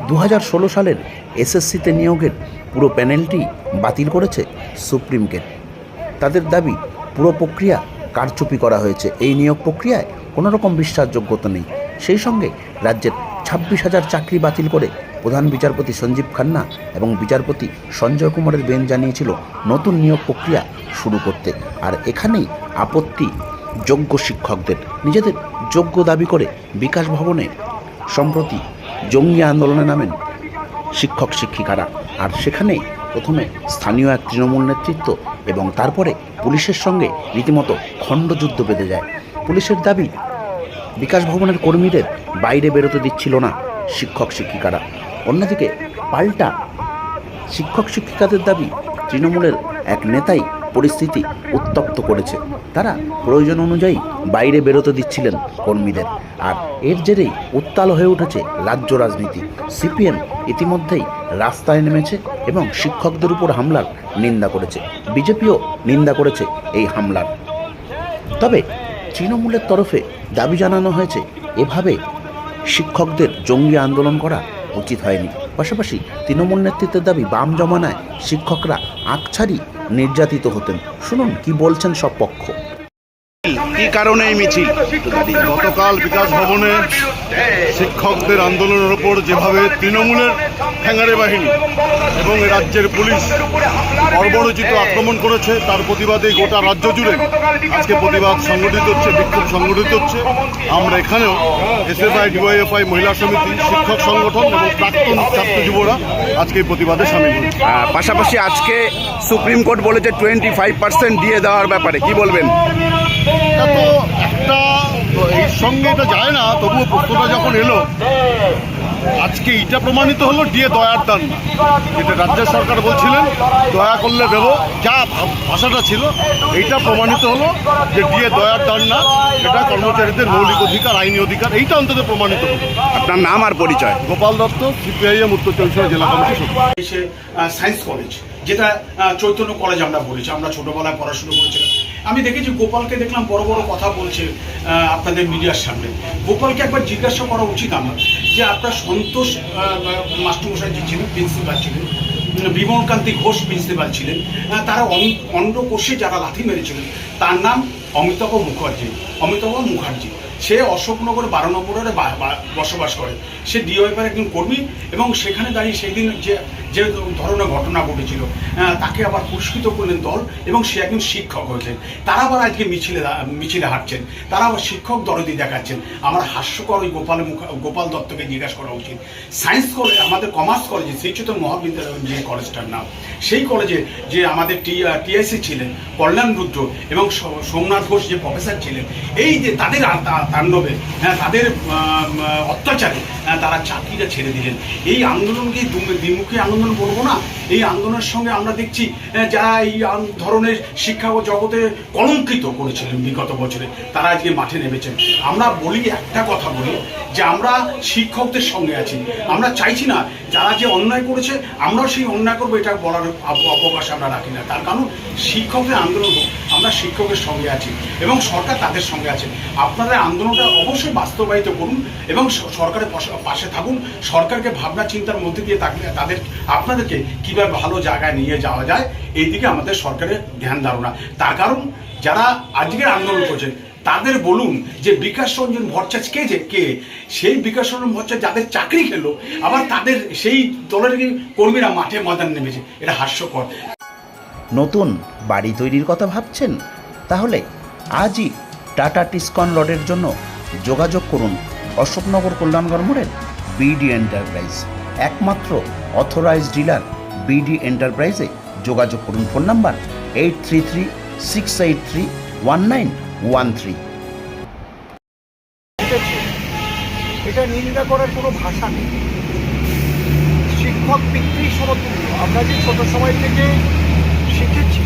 2016 সালের এসএসসিতে নিয়োগের পুরো প্যানেলটি বাতিল করেছে সুপ্রিম কোর্ট। তাদের দাবি পুরো প্রক্রিয়া কারচুপি করা হয়েছে। এই নিয়োগ প্রক্রিয়ায় কোনো রকম বিশ্বাসযোগ্যতা নেই। সেই সঙ্গে রাজ্যের 26,000 চাকরি বাতিল করে প্রধান বিচারপতি সঞ্জীব খান্না এবং বিচারপতি সঞ্জয় কুমারের বেঞ্চ জানিয়েছিল নতুন নিয়োগ প্রক্রিয়া শুরু করতে। আর এখানেই আপত্তি যোগ্য শিক্ষকদের। নিজেদের যোগ্য দাবি করে বিকাশ ভবনে সম্প্রতি জঙ্গি আন্দোলনে নামেন শিক্ষক শিক্ষিকারা। আর সেখানে প্রথমে স্থানীয় এক তৃণমূল নেতৃত্ব এবং তারপরে পুলিশের সঙ্গে রীতিমতো খণ্ডযুদ্ধ বেঁধে যায়। পুলিশের দাবি বিকাশ ভবনের কর্মীদের বাইরে বেরোতে দিচ্ছিল না শিক্ষক শিক্ষিকারা। অন্যদিকে পাল্টা শিক্ষক শিক্ষিকাদের দাবি তৃণমূলের এক নেতাই পরিস্থিতি উত্তপ্ত করেছে। তারা প্রয়োজন অনুযায়ী বাইরে বেরোতে দিচ্ছিলেন কর্মীদের। আর এর জেরেই উত্তাল হয়ে উঠেছে রাজ্য রাজনীতি। সিপিএম ইতিমধ্যেই রাস্তায় নেমেছে এবং শিক্ষকদের উপর হামলার নিন্দা করেছে। বিজেপিও নিন্দা করেছে এই হামলার। তবে তৃণমূলের তরফে দাবি জানানো হয়েছে এভাবে শিক্ষকদের জঙ্গি আন্দোলন করা উচিত হয়নি। পাশাপাশি তৃণমূল নেতৃত্বের দাবি বাম জমানায় শিক্ষকরা আকছাড়ি নির্যাতিত হতেন। শুনুন কি বলছেন সব পক্ষ। কি কারণে এই মিছিল? গতকাল বিকাশ ভবনে শিক্ষকদের আন্দোলনের ওপর যেভাবে তৃণমূলের ঠ্যাঙারে বাহিনী এবং রাজ্যের পুলিশ বর্বরোচিত আক্রমণ করেছে, তার প্রতিবাদে গোটা রাজ্য জুড়ে আজকে প্রতিবাদ সংগঠিত হচ্ছে, বিক্ষোভ সংগঠিত হচ্ছে। আমরা এখানেও এসএফআই, ডিওয়াইএফআই, মহিলা সমিতি, শিক্ষক সংগঠন এবং প্রাক্তন ছাত্র যুবরা আজকে এই প্রতিবাদে সামিল হয়েছে। পাশাপাশি আজকে সুপ্রিম কোর্ট বলেছে 25% দিয়ে দেওয়ার ব্যাপারে কি বলবেন? এটা তো একটা এর সঙ্গে এটা যায় না, তবুও প্রশ্নটা যখন এলো, আজকে এটা প্রমাণিত হলো দিয়ে দয়ার দান না। যেটা রাজ্য সরকার বলছিলেন দয়া করলে দেবো, যা ভাষাটা ছিল, এইটা প্রমাণিত হলো যে দিয়ে দয়ার দান না, এটা কর্মচারীদের মৌলিক অধিকার, আইনি অধিকার, এইটা অন্তত প্রমাণিত হলো। আপনার নাম আর পরিচয়? গোপাল দত্ত, সিপিআইএম উত্তর চব্বিশ পরগনা জেলা কমিটি। সায়েন্স কলেজ, যেটা চৈতন্য কলেজ আমরা বলেছি, আমরা ছোটোবেলায় পড়াশুনো করেছিলাম। আমি দেখেছি গোপালকে দেখলাম বড় বড় কথা বলছে আপনাদের মিডিয়ার সামনে। গোপালকে একবার জিজ্ঞাসা করা উচিত আমার, যে আপনার সন্তোষ মাস্টারমশাই যে ছিলেন, প্রিন্সিপাল ছিলেন, বিমলকান্তি ঘোষ প্রিন্সিপাল ছিলেন, তারা অন্ডকোষে যারা লাথি মেরেছিলেন তার নাম অমিতাভ মুখার্জি। সে অশোকনগর 12 নম্বরে বসবাস করে। সে ডিওয়াইফার একজন কর্মী এবং সেখানে দাঁড়িয়ে সেই দিন যে ধরনের ঘটনা ঘটেছিল তাকে আবার পুরস্কৃত করলেন দল এবং সে একজন শিক্ষক হয়েছেন। তারা আবার আজকে মিছিলে হাঁটছেন, তারা আবার শিক্ষক দরদি দেখাচ্ছেন। আমার হাস্যকর ওই গোপাল দত্তকে জিজ্ঞাসা করা উচিত। সায়েন্স কলেজ, আমাদের কমার্স কলেজে শ্রীচেতন মহাবিদ্যালয় যে কলেজটার নাম, সেই কলেজে যে আমাদের টিআইসি ছিলেন কল্যাণ রুদ্র এবং সোমনাথ ঘোষ যে প্রফেসর ছিলেন, এই যে তাদের তাণ্ডবে, তাদের অত্যাচারে তারা চাকরিটা ছেড়ে দিলেন। এই আন্দোলনকে দ্বিমুখী আন্দোলন বলবো না, এই আন্দোলনের সঙ্গে আমরা দেখছি যারা এই ধরনের শিক্ষা জগতে কলঙ্কিত করেছিলেন বিগত বছরে, তারা আজকে মাঠে নেমেছেন। আমরা বলি, একটা কথা বলি, যে আমরা শিক্ষকদের সঙ্গে আছি। আমরা চাইছি না যারা যে অন্যায় করেছে আমরাও সেই অন্যায় করবো, এটা বলার অবকাশ আমরা রাখি না। তার কারণ শিক্ষকদের আন্দোলন হোক, আমরা শিক্ষকের সঙ্গে আছি এবং সরকার তাদের সঙ্গে আছে। আপনারা আন্দোলনটা অবশ্যই বাস্তবায়িত করুন এবং সরকারের পাশে থাকুন। সরকারকে ভাবনা চিন্তার মধ্যে দিয়ে তাদের আপনাদেরকে কীভাবে ভালো জায়গায় নিয়ে যাওয়া যায়, এই দিকে আমাদের সরকারের ধ্যান ধারণা। তার কারণ যারা আজকের আন্দোলন করছেন তাদের বলুন যে বিকাশ রঞ্জন ভট্টাচার্য কে সেই বিকাশ রঞ্জন ভট্টাচার্য যাদের চাকরি খেলো, আবার তাদের সেই দলের কর্মীরা মাঠে ময়দান নেমেছে। এটা হাস্যকর। নতুন বাড়ি তৈরির কথা ভাবছেন? তাহলে আজই টাটা টিসকন রডের জন্য যোগাযোগ করুন অশোকনগর কল্যাণগড় মোড়ের বিডি এন্টারপ্রাইজ। একমাত্র অথরাইজড ডিলার বিডি এন্টারপ্রাইজে যোগাযোগ করুন। Phone number 8336831913। এটা নিন্দা করার কোনো ভাষা নেই। শিক্ষক পিতৃ সমতুল্য। আমরা যে ছোট সময় থেকে শিখেছি,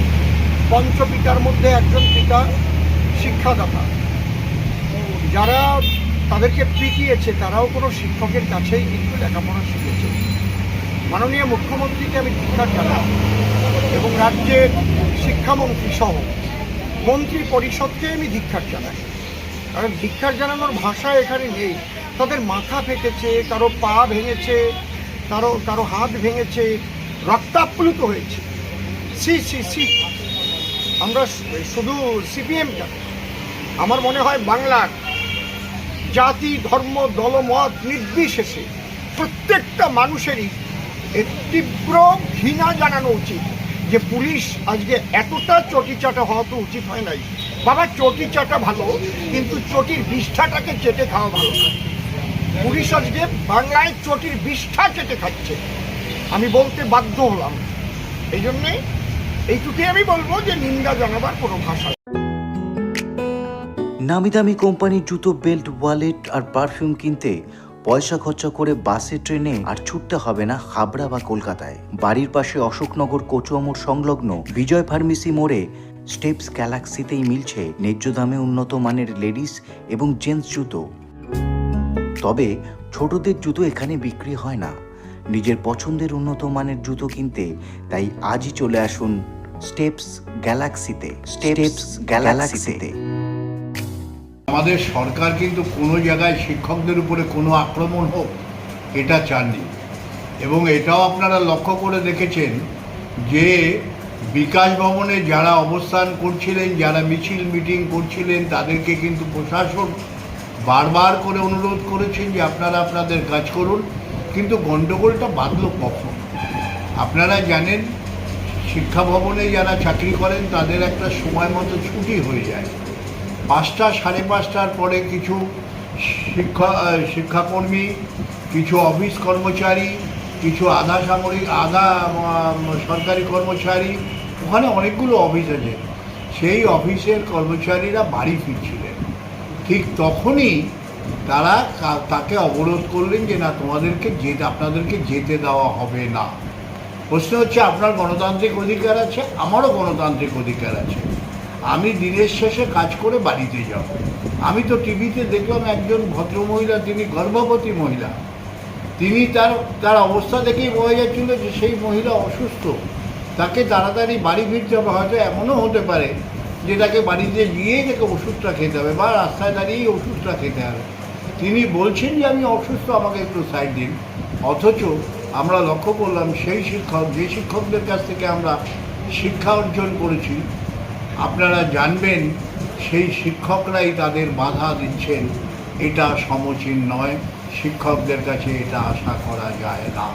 পঞ্চপিতার মধ্যে একজন পিতা শিক্ষাদাতা। যারা তাদেরকে পিটিয়েছে তারাও কোনো শিক্ষকের কাছেই কিন্তু লেখাপড়া শিখেছে। মাননীয় মুখ্যমন্ত্রীকে আমি ধিক্কার জানাই এবং রাজ্যের শিক্ষামন্ত্রী সহ মন্ত্রী পরিষদকে আমি ধিক্কার জানাই। কারণ ধিক্কার জানানোর ভাষা এখানে নেই। তাদের মাথা ফেটেছে, কারো পা ভেঙেছে, কারো হাত ভেঙেছে, রক্তাপ্লুত হয়েছে। সি সি সি আমরা শুধু সিপিএমটা, আমার মনে হয় বাংলার জাতি, ধর্ম, দলমত নির্বিশেষে প্রত্যেকটা মানুষেরই এর তীব্র ঘৃণা জানানো উচিত যে পুলিশ আজকে এতটা চটিচাটা হওয়া তো উচিত হয় নাই। বাবা, চটিচাটা ভালো, কিন্তু চটির বিষ্ঠাটাকে চেটে খাওয়া ভালো না। পুলিশ আজকে বাংলায় চটির বিষ্ঠা চেটে খাচ্ছে, আমি বলতে বাধ্য হলাম। এই জন্যে এইটুকুই আমি বলবো যে নিন্দা জানাবার কোনো ভাষা নেই। নামি দামি কোম্পানির জুতো, বেল্ট, ওয়ালেট আর পারফিউম কিনতে পয়সা খরচা করে বাসে, ট্রেনে আর ছুটতে হবে না হাবড়া বা কলকাতায়। বাড়ির পাশে অশোকনগর কচুয়া মোড় সংলগ্ন বিজয় ফার্মেসি মোড়ে স্টেপস গ্যালাক্সিতেই মিলছে ন্যায্য দামে উন্নত মানের লেডিস এবং জেন্টস জুতো। তবে ছোটদের জুতো এখানে বিক্রি হয় না। নিজের পছন্দের উন্নত মানের জুতো কিনতে তাই আজই চলে আসুন স্টেপস গ্যালাক্সিতে। স্টেপস গ্যালাক্সিতে। আমাদের সরকার কিন্তু কোনো জায়গায় শিক্ষকদের উপরে কোনো আক্রমণ হোক এটা চাননি, এবং এটাও আপনারা লক্ষ্য করে দেখেছেন যে বিকাশ ভবনে যারা অবস্থান করছিলেন, যারা মিছিল মিটিং করছিলেন, তাদেরকে কিন্তু প্রশাসন বারবার করে অনুরোধ করেছেন যে আপনারা আপনাদের কাজ করুন। কিন্তু গণ্ডগোলটা বাঁধল কখন? আপনারা জানেন শিক্ষা ভবনে যারা চাকরি করেন তাদের একটা সময় মতো ছুটি হয়ে যায়। 5টা, 5:30টার পরে কিছু শিক্ষাকর্মী, কিছু অফিস কর্মচারী, কিছু আধা সরকারি কর্মচারী, ওখানে অনেকগুলো অফিস আছে, সেই অফিসের কর্মচারীরা বাড়ি ফিরছিলেন। ঠিক তখনই তারা তাকে অবরোধ করলেন যে না, আপনাদেরকে যেতে দেওয়া হবে না। প্রশ্ন হচ্ছে, আপনার গণতান্ত্রিক অধিকার আছে, আমারও গণতান্ত্রিক অধিকার আছে। আমি দিনের শেষে কাজ করে বাড়িতে যাব। আমি তো টিভিতে দেখলাম একজন ভদ্রমহিলা, তিনি গর্ভবতী মহিলা, তিনি তার অবস্থা দেখেই বোঝা যাচ্ছিল যে সেই মহিলা অসুস্থ, তাকে তাড়াতাড়ি বাড়ি ফিরতে হবে। হয়তো এমনও হতে পারে যে তাকে বাড়িতে গিয়েই তাকে ওষুধটা খেতে হবে বা রাস্তায় দাঁড়িয়েই ওষুধটা খেতে হবে। তিনি বলছেন যে আমি অসুস্থ, আমাকে একটু সাইড দিন। অথচ আমরা লক্ষ্য করলাম সেই যে শিক্ষকদের কাছ থেকে আমরা শিক্ষা অর্জন করেছি, আপনারা জানবেন সেই শিক্ষকরাই তাদের বাধা দিচ্ছেন। এটা সমীচীন নয়, শিক্ষকদের কাছে এটা আশা করা যায় না।